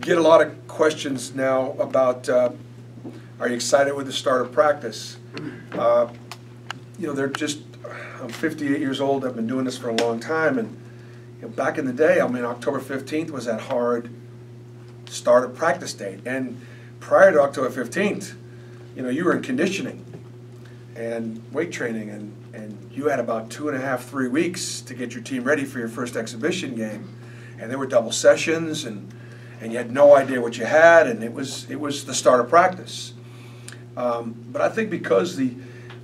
get a lot of questions now about, are you excited with the start of practice? I'm 58 years old, I've been doing this for a long time, and back in the day, October 15th was that hard start of practice date. And prior to October 15th, you were in conditioning and weight training, and you had about 2.5, 3 weeks to get your team ready for your first exhibition game. And there were double sessions, and you had no idea what you had, and it was the start of practice. But I think because one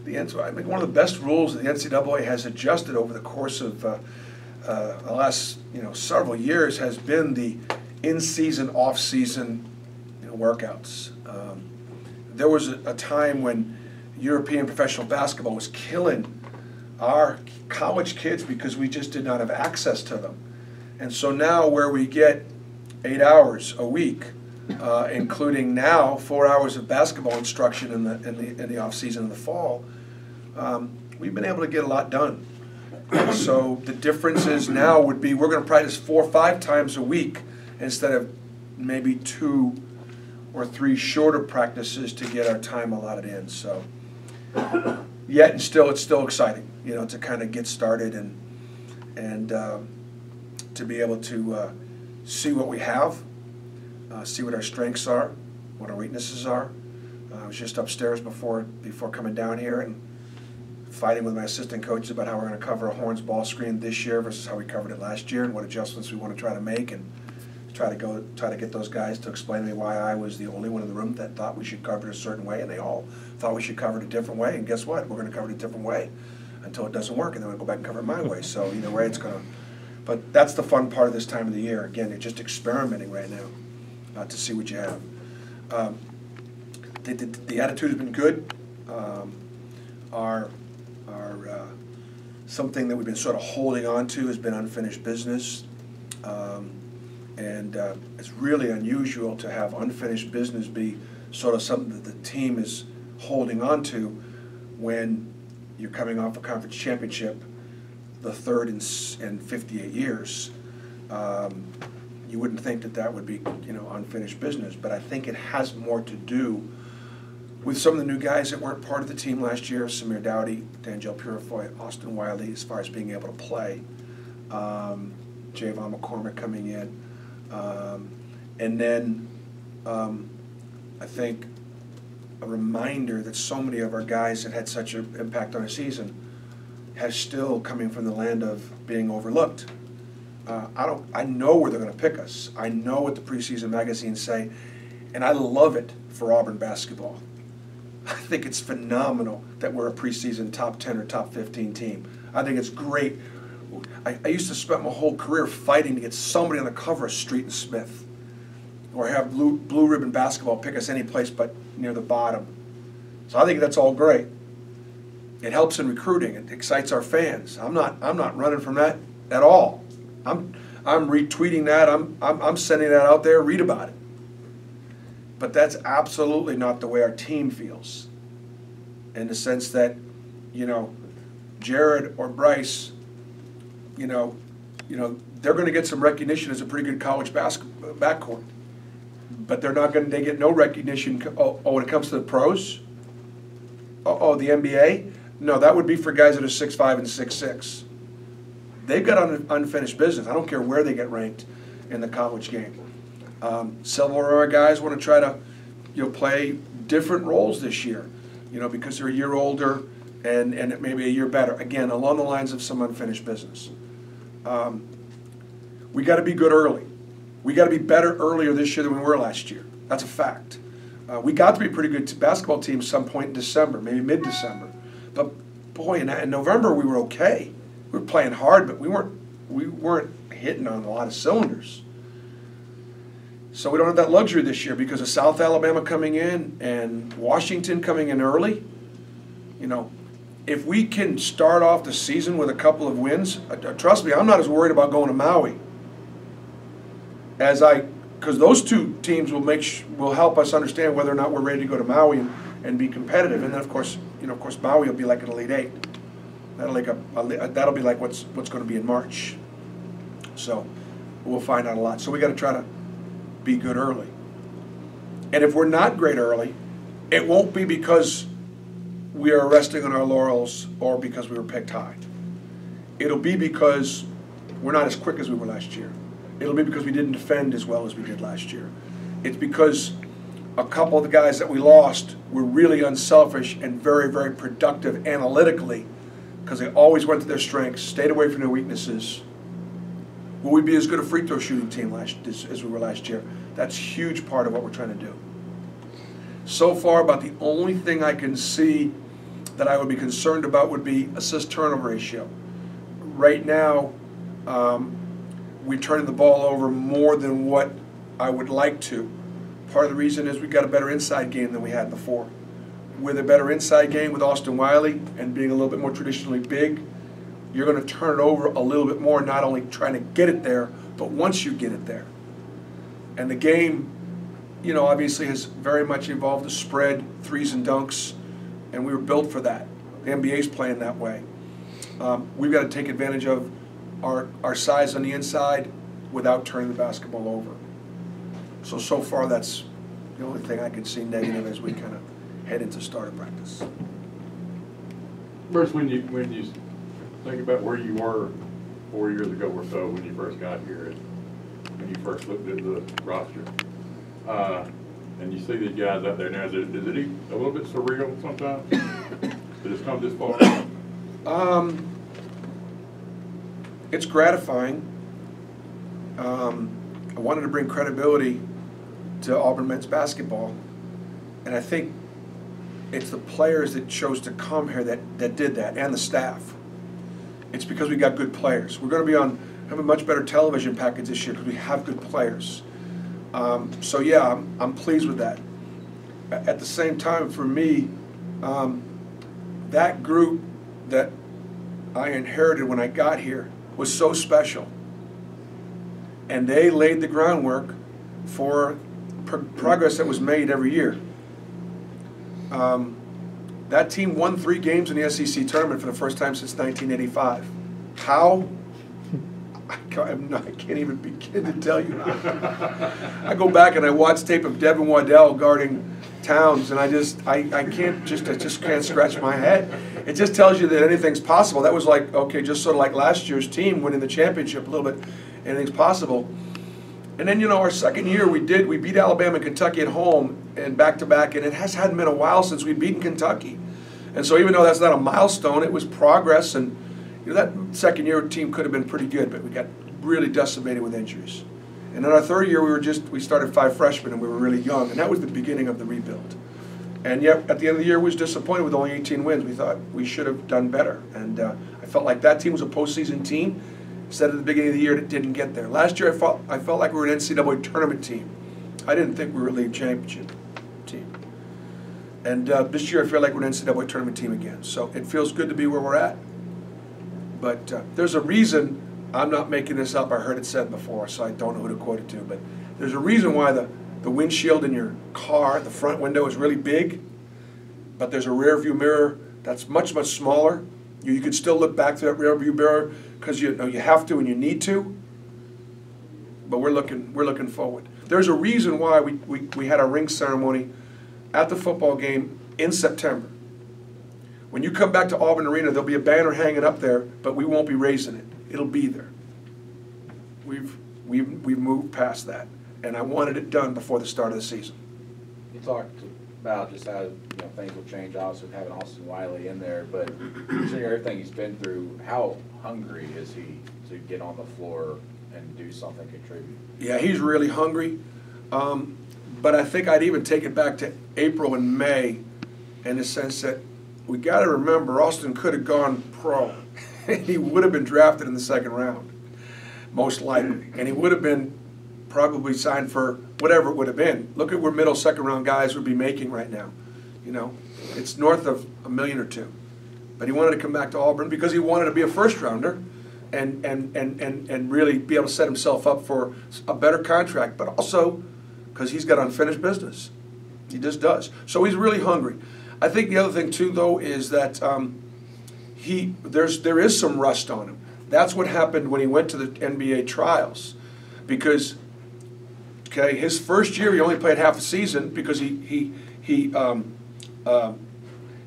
of the best rules that the NCAA has adjusted over the course of the last several years has been the in-season, off-season workouts. There was a time when European professional basketball was killing our college kids because we just did not have access to them. And so now where we get 8 hours a week, including now 4 hours of basketball instruction in the off season in the fall, we've been able to get a lot done. So the differences now would be we're going to practice 4 or 5 times a week instead of maybe 2 or 3 shorter practices to get our time allotted in. So yet and still, it's still exciting, to kind of get started and to be able to see what we have, see what our strengths are, what our weaknesses are. I was just upstairs before coming down here and fighting with my assistant coaches about how we're going to cover a horns ball screen this year versus how we covered it last year and what adjustments we want to try to make, and try to get those guys to explain to me why I was the only one in the room that thought we should cover it a certain way, and they all thought we should cover it a different way. And guess what? We're going to cover it a different way until it doesn't work, and then we'll go back and cover it my way. So either way, it's going to. But that's the fun part of this time of the year. Again, you're just experimenting right now to see what you have. The attitude has been good. Our something that we've been sort of holding on to has been unfinished business. And it's really unusual to have unfinished business be sort of something that the team is holding on to when you're coming off a conference championship, the third in 58 years. You wouldn't think that would be unfinished business, but I think it has more to do with some of the new guys that weren't part of the team last year: Samir Dowdy, D'Angelo Purifoy, Austin Wiley, as far as being able to play. Javon McCormick coming in. And then I think a reminder that so many of our guys that had such an impact on our season have still coming from the land of being overlooked. I know where they're going to pick us. I know what the preseason magazines say, and I love it for Auburn basketball. I think it's phenomenal that we're a preseason top 10 or top 15 team. I think it's great. I used to spend my whole career fighting to get somebody on the cover of Street and Smith, or have blue ribbon basketball pick us any place but near the bottom. So I think that's all great. It helps in recruiting. It excites our fans. I'm not running from that at all. I'm retweeting that. I'm sending that out there. Read about it. But that's absolutely not the way our team feels. In the sense that, Jared or Bryce, they're going to get some recognition as a pretty good college basketball backcourt, but they get no recognition. When it comes to the pros, the NBA, no, that would be for guys that are 6'5" and 6'6". They've got unfinished business. I don't care where they get ranked in the college game. Several of our guys want to try to, play different roles this year, because they're a year older and maybe a year better. Again, along the lines of some unfinished business. We got to be good early. We got to be better earlier this year than we were last year. That's a fact. We got to be a pretty good basketball team some point in December, maybe mid-December. But boy, in November we were okay. We were playing hard, but we weren't hitting on a lot of cylinders. So we don't have that luxury this year because of South Alabama coming in and Washington coming in early. If we can start off the season with a couple of wins, trust me, I'm not as worried about going to Maui because those two teams will help us understand whether or not we're ready to go to Maui and be competitive. And then of course Maui will be like an Elite Eight. That'll be like what's going to be in March. So we'll find out a lot. So we got to try to be good early. And if we're not great early, it won't be because we are resting on our laurels or because we were picked high. It'll be because we're not as quick as we were last year. It'll be because we didn't defend as well as we did last year. It's because a couple of the guys that we lost were really unselfish and very, very productive analytically because they always went to their strengths, stayed away from their weaknesses. Will we be as good a free throw shooting team as we were last year? That's a huge part of what we're trying to do. So far, about the only thing I can see that I would be concerned about would be assist-turnover ratio. Right now, we're turning the ball over more than what I would like to. Part of the reason is we've got a better inside game than we had before. With a better inside game with Austin Wiley and being a little bit more traditionally big, you're going to turn it over a little bit more, not only trying to get it there, but once you get it there. And the game, you know, obviously has very much evolved to spread, threes and dunks, and we were built for that. The NBA's playing that way. We've got to take advantage of our size on the inside without turning the basketball over. So far that's the only thing I can see negative as we kind of head into starter practice. Bruce, when you think about where you were 4 years ago or so when you first got here and when you first looked at the roster, and you see these guys out there now, is it a little bit surreal sometimes that it's come this far? It's gratifying. I wanted to bring credibility to Auburn men's basketball, and I think it's the players that chose to come here that did that, and the staff. It's because we got good players. We're going to have a much better television package this year because we have good players. So yeah, I'm pleased with that. At the same time, for me, that group that I inherited when I got here was so special. And they laid the groundwork for progress that was made every year. That team won 3 games in the SEC tournament for the first time since 1985. How? I can't even begin to tell you. I go back and I watch tape of Devin Waddell guarding Towns, and I just can't scratch my head. It just tells you that anything's possible. That was like, okay, just sort of like last year's team winning the championship a little bit. Anything's possible. And then, you know, our second year we beat Alabama and Kentucky at home and back-to-back, and it hadn't been a while since we'd beaten Kentucky. And so even though that's not a milestone, it was progress, and you know, that second year team could have been pretty good, but we got really decimated with injuries. And in our third year, we started 5 freshmen, and we were really young, and that was the beginning of the rebuild. And yet, at the end of the year, we was disappointed with only 18 wins. We thought we should have done better, and I felt like that team was a postseason team. Said at the beginning of the year, it didn't get there. Last year, I felt like we were an NCAA tournament team. I didn't think we were a league championship team. And this year, I feel like we're an NCAA tournament team again. So it feels good to be where we're at. But there's a reason. I'm not making this up. I heard it said before, so I don't know who to quote it to. But there's a reason why the windshield in your car, the front window, is really big. But there's a rear view mirror that's much, much smaller. You can still look back to that rear view mirror because you know you have to and you need to. But we're looking forward. There's a reason why we had our ring ceremony at the football game in September. When you come back to Auburn Arena, there'll be a banner hanging up there, but we won't be raising it. It'll be there. We've moved past that, and I wanted it done before the start of the season. You talked about just how things will change, obviously, with having Austin Wiley in there, but considering everything he's been through, how hungry is he to get on the floor and do something, contribute? Yeah, he's really hungry, but I think I'd even take it back to April and May in the sense that we got to remember Austin could have gone pro. He would have been drafted in the second round, most likely, and he would have been probably signed for whatever it would have been. Look at where middle second round guys would be making right now. You know, it's north of $1 million or $2 million. But he wanted to come back to Auburn because he wanted to be a first rounder and really be able to set himself up for a better contract, but also because he's got unfinished business. He just does. So he's really hungry. I think the other thing too, though, is that there is some rust on him. That's what happened when he went to the NBA trials, because Okay, his first year he only played half a season because he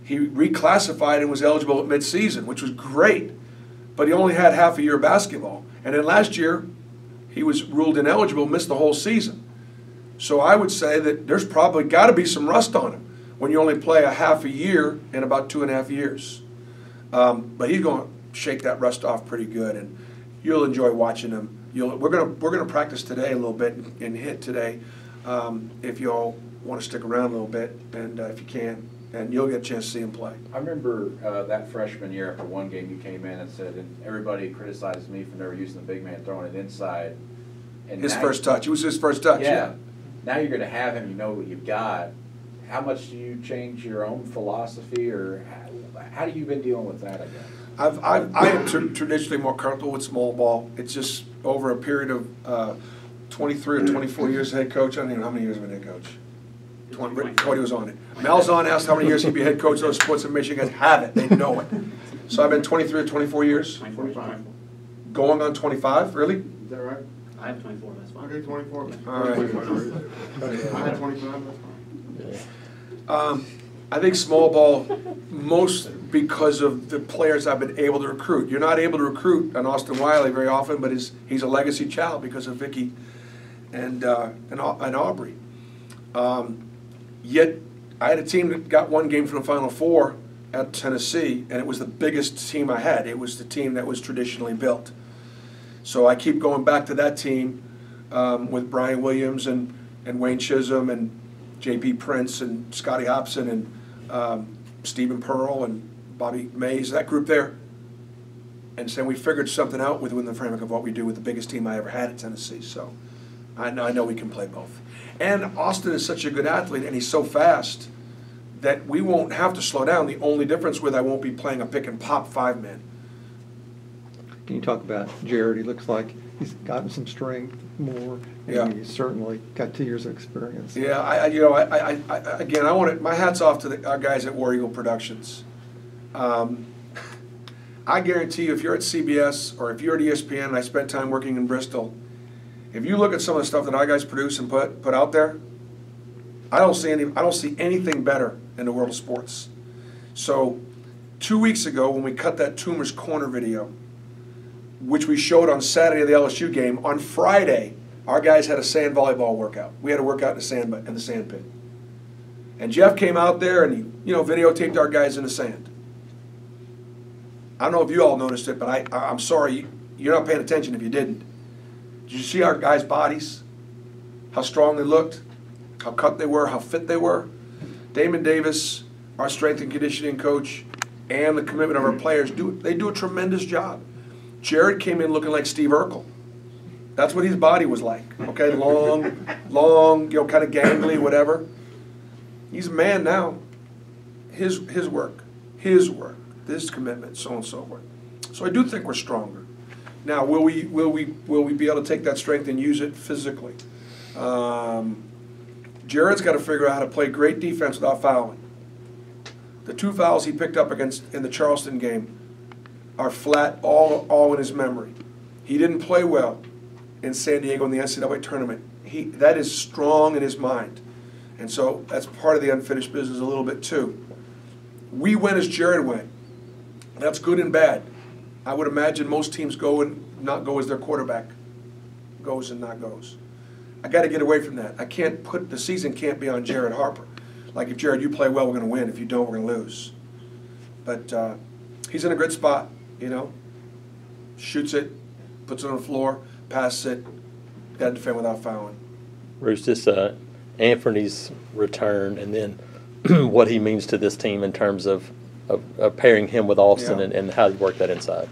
reclassified and was eligible at midseason, which was great. But he only had half a year of basketball. And then last year, he was ruled ineligible, missed the whole season. So I would say that there's probably got to be some rust on him when you only play a half a year in about 2.5 years. But he's going to shake that rust off pretty good, and you'll enjoy watching him. We're gonna practice today a little bit and hit today, if you all want to stick around a little bit, and if you can. And you'll get a chance to see him play. I remember that freshman year after one game you came in and said, and everybody criticized me for never using the big man throwing it inside. And His first touch. It was his first touch. Yeah. Now you're going to have him. You know what you've got. How much do you change your own philosophy, or how do you been dealing with that? I guess. I am traditionally more comfortable with small ball. It's just over a period of 23 or 24 years as head coach. I don't even know how many years I've been head coach. Cody was on it. Malzahn asked how many years he'd be head coach of those sports in Michigan. Have it. They know it. So I've been 23 or 24 years. 25. Going on 25, really? Is that right? I have 24, that's fine. Okay, 24. All right. I had 25, that's fine. I think small ball, most because of the players I've been able to recruit. You're not able to recruit an Austin Wiley very often, but he's a legacy child because of Vicky and Aubrey. Yet I had a team that got one game from the Final Four at Tennessee, and it was the biggest team I had. It was the team that was traditionally built. So I keep going back to that team with Brian Williams and Wayne Chisholm and J.P. Prince and Scotty Hobson and Stephen Pearl and Bobby Mays, that group there. And so we figured something out within the framework of what we do with the biggest team I ever had at Tennessee. So I know we can play both. And Austin is such a good athlete, and he's so fast that we won't have to slow down. The only difference with I won't be playing a pick and pop 5-man. Can you talk about Jared? He looks like he's gotten some strength more, and Yeah. he's certainly got 2 years of experience. Yeah, again, I want my hats off to our guys at War Eagle Productions. I guarantee you, if you're at CBS or if you're at ESPN, and I spent time working in Bristol, if you look at some of the stuff that our guys produce and put out there, I don't see anything better in the world of sports. So 2 weeks ago, when we cut that Toomer's Corner video, which we showed on Saturday of the LSU game, on Friday, our guys had a sand volleyball workout. We had a workout in the sand pit. And Jeff came out there and he videotaped our guys in the sand. I don't know if you all noticed it, but I'm sorry, you're not paying attention if you didn't. Did you see our guys' bodies? How strong they looked? How cut they were? How fit they were? Damon Davis, our strength and conditioning coach, and the commitment of our players, they do a tremendous job. Jared came in looking like Steve Urkel. That's what his body was like. Okay, long, kind of gangly, whatever. He's a man now. His work, this commitment, so on and so forth. So I do think we're stronger. Now, will we be able to take that strength and use it physically? Jared's got to figure out how to play great defense without fouling. The 2 fouls he picked up in the Charleston game are flat, all in his memory. He didn't play well in San Diego in the NCAA tournament. That is strong in his mind. And so that's part of the unfinished business a little bit too. We win as Jared went. That's good and bad. I would imagine most teams go and not go as their quarterback goes and not goes. I got to get away from that. The season can't be on Jared Harper. Like, if Jared, you play well, we're going to win. If you don't, we're going to lose. But he's in a good spot, Shoots it, puts it on the floor, passes it, got to defend without fouling. Bruce, this Anthony's return and then what he means to this team in terms of pairing him with Austin and how you work that inside.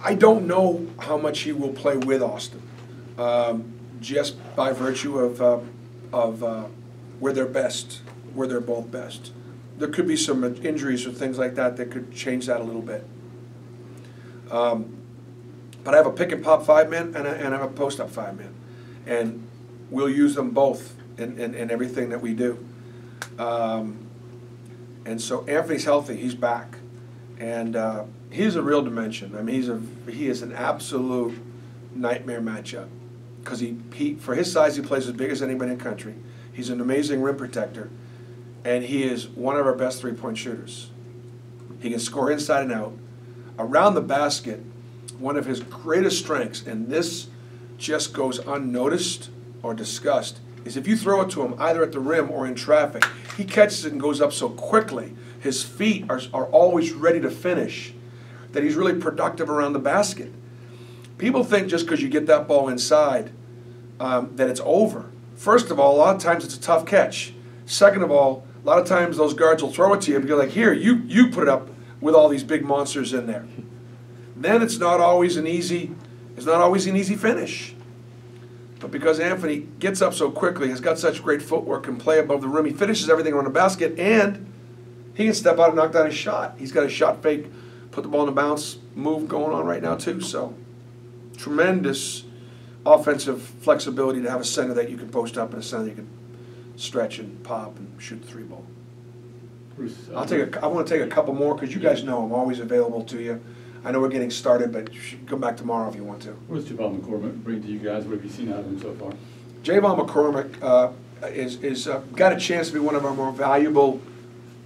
I don't know how much he will play with Austin, just by virtue of where they're best, where they're both best. There could be some injuries or things like that could change that a little bit. But I have a pick and pop 5-man and I have a post up 5-man, and we'll use them both in everything that we do. And so Anthony's healthy; he's back, and he's a real dimension. I mean, he is an absolute nightmare matchup. because he for his size, he plays as big as anybody in the country. He's an amazing rim protector, and he is one of our best three-point shooters. He can score inside and out. Around the basket, one of his greatest strengths, and this just goes unnoticed or discussed, is if you throw it to him either at the rim or in traffic, he catches it and goes up so quickly. His feet are always ready to finish, that he's really productive around the basket. People think just because you get that ball inside that it's over. First of all, a lot of times it's a tough catch. Second of all, a lot of times those guards will throw it to you and be like, here, you put it up with all these big monsters in there. Then it's not always an easy finish. But because Anthony gets up so quickly, has got such great footwork, can play above the rim, he finishes everything around the basket, and he can step out and knock down his shot. He's got a shot fake, put the ball in the bounce move going on right now too. So tremendous offensive flexibility to have a center that you can post up and a center that you can stretch and pop and shoot the three ball. Bruce, I want to take a couple more because you guys know I'm always available to you. I know we're getting started, but you should come back tomorrow if you want to. What's Javon McCormick bring to you guys? What have you seen out of him so far? Javon McCormick is got a chance to be one of our more valuable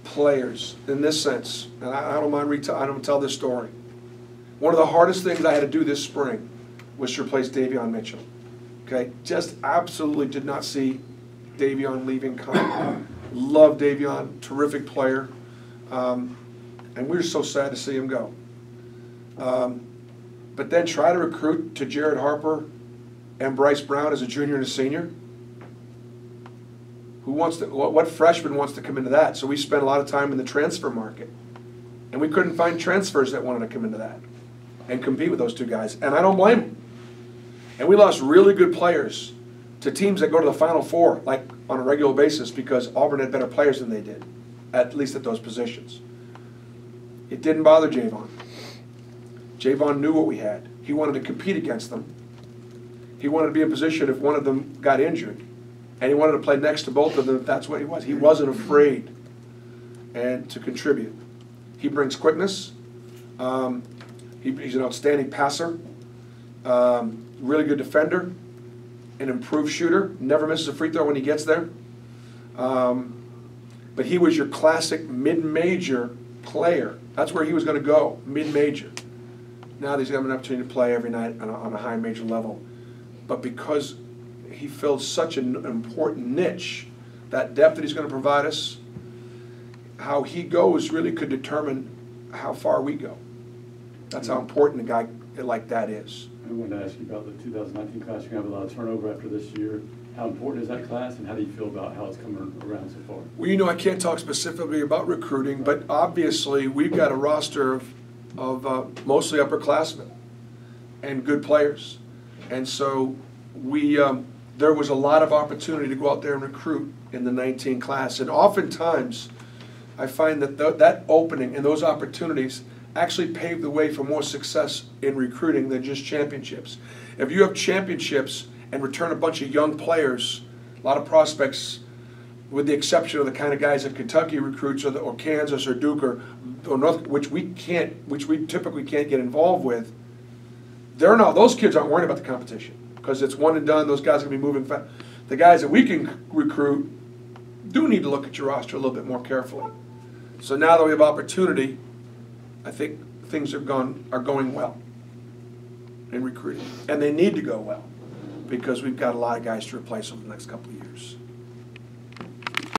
players in this sense, and I don't mind I don't tell this story. One of the hardest things I had to do this spring was to replace Davion Mitchell. Okay, just absolutely did not see Davion leaving. Love Davion, terrific player, and we were so sad to see him go. But then try to recruit to Jared Harper and Bryce Brown as a junior and a senior. Who wants to? What freshman wants to come into that? So we spent a lot of time in the transfer market, and we couldn't find transfers that wanted to come into that and compete with those two guys. And I don't blame them. And we lost really good players to teams that go to the Final Four, like on a regular basis, because Auburn had better players than they did, at least at those positions. It didn't bother Javon. Javon knew what we had. He wanted to compete against them. He wanted to be in position if one of them got injured. And he wanted to play next to both of them if that's what he was. He wasn't afraid and to contribute. He brings quickness. He's an outstanding passer. Really good defender. An improved shooter. Never misses a free throw when he gets there. But he was your classic mid-major player. That's where he was going to go, mid-major. Now he's having an opportunity to play every night on a high major level. But because he filled such an important niche, that depth that he's going to provide us, how he goes really could determine how far we go. That's how important a guy like that is. I wanted to ask you about the 2019 class. You're going to have a lot of turnover after this year. How important is that class, and how do you feel about how it's coming around so far? Well, you know, I can't talk specifically about recruiting, but obviously we've got a roster of mostly upperclassmen and good players. And so there was a lot of opportunity to go out there and recruit in the 19 class. And oftentimes, I find that that opening and those opportunities actually pave the way for more success in recruiting than just championships. If you have championships and return a bunch of young players, a lot of prospects, with the exception of the kind of guys that Kentucky recruits or Kansas or Duke or North, which we typically can't get involved with, those kids aren't worried about the competition because it's one and done. Those guys are going to be moving fast. The guys that we can recruit do need to look at your roster a little bit more carefully. So now that we have opportunity, I think things are going well in recruiting, and they need to go well because we've got a lot of guys to replace over the next couple of years.